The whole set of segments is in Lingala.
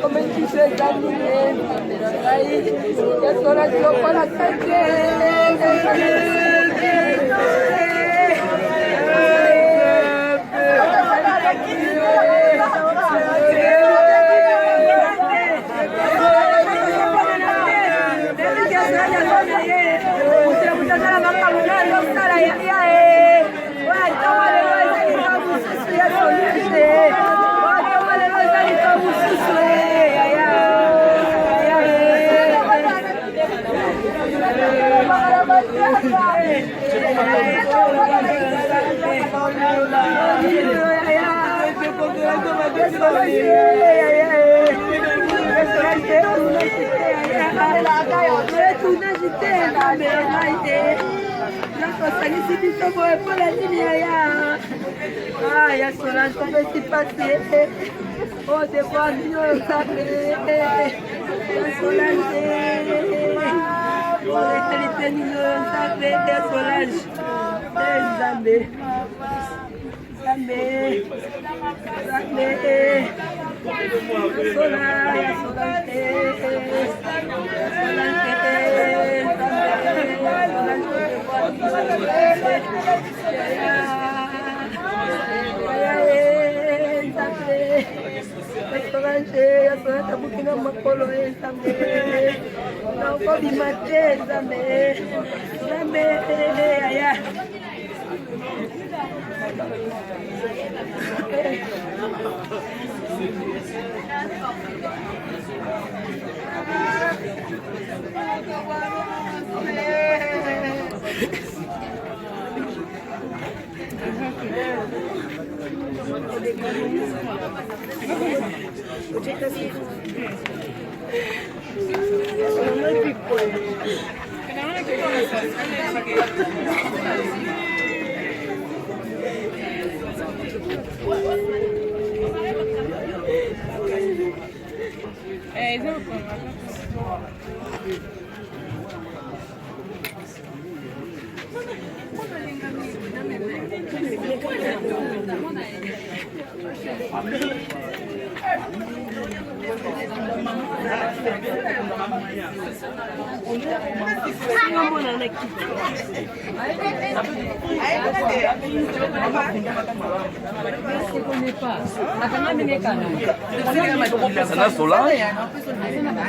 Come ti sei dato che sono troppo la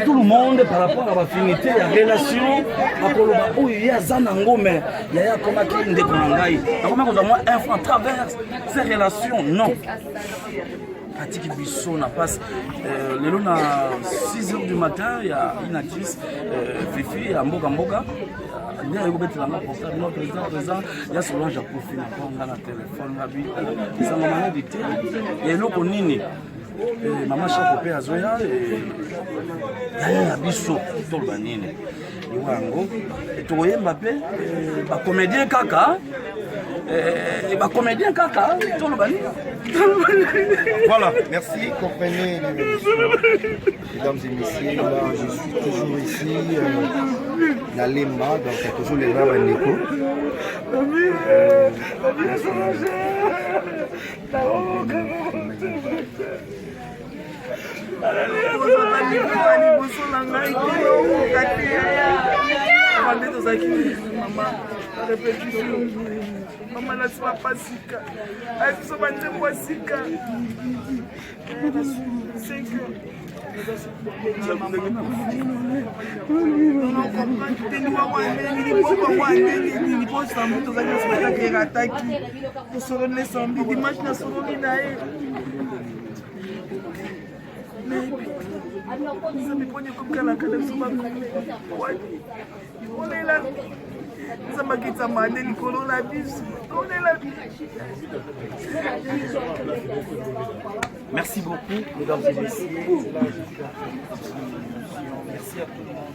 tout le monde par rapport à l'affinité, la relation, il y a Zanango, mais il y a comme qui ne déconne pas. À travers ces relations, non. Pratique Bissot, on passe le long à 6h du matin, il y a une actrice, Fifi, à Mboga. Il y a notre président, il y a Solange à profil, on a le téléphone, ils ont manière de thé, il y a l'autre nini. Maman Chapopé à Zoya, il y a Bissot, tout le banine. Et tu vois Mbappé, comédien caca. Comédien caca, tout le banine. Voilà, merci, comprenez mesdames et messieurs, là, je suis toujours ici, la Lemba, donc toujours les rares Nico. Maman n'a pas sika. Elle se va pas sika. 5 Merci beaucoup, mesdames et messieurs. Merci à tout le monde.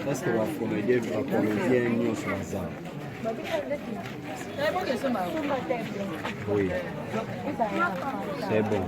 Est-ce que va comédie va comédien nous sur ça? Oui, c'est bon.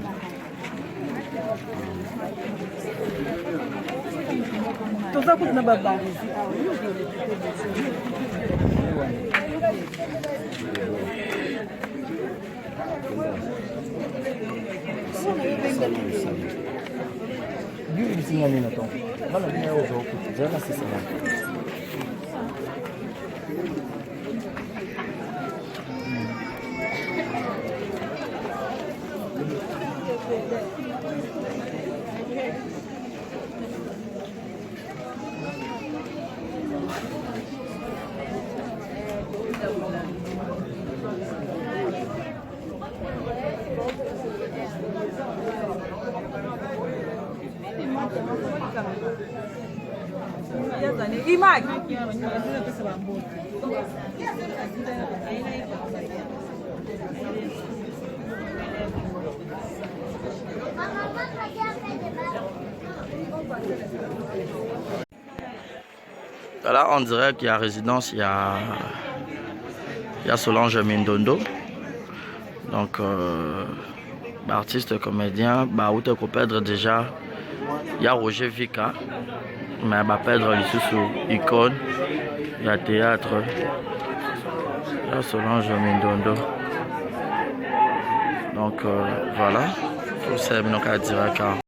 Là, on dirait qu'il y a résidence, il y a Solange Mindondo. Donc, artiste, comédien, où tu peux perdre déjà, il y a Roger Vika, mais perdre ici sous icône, il y a théâtre, il y a Solange Mindondo. Donc, voilà, tout ça, je vais dire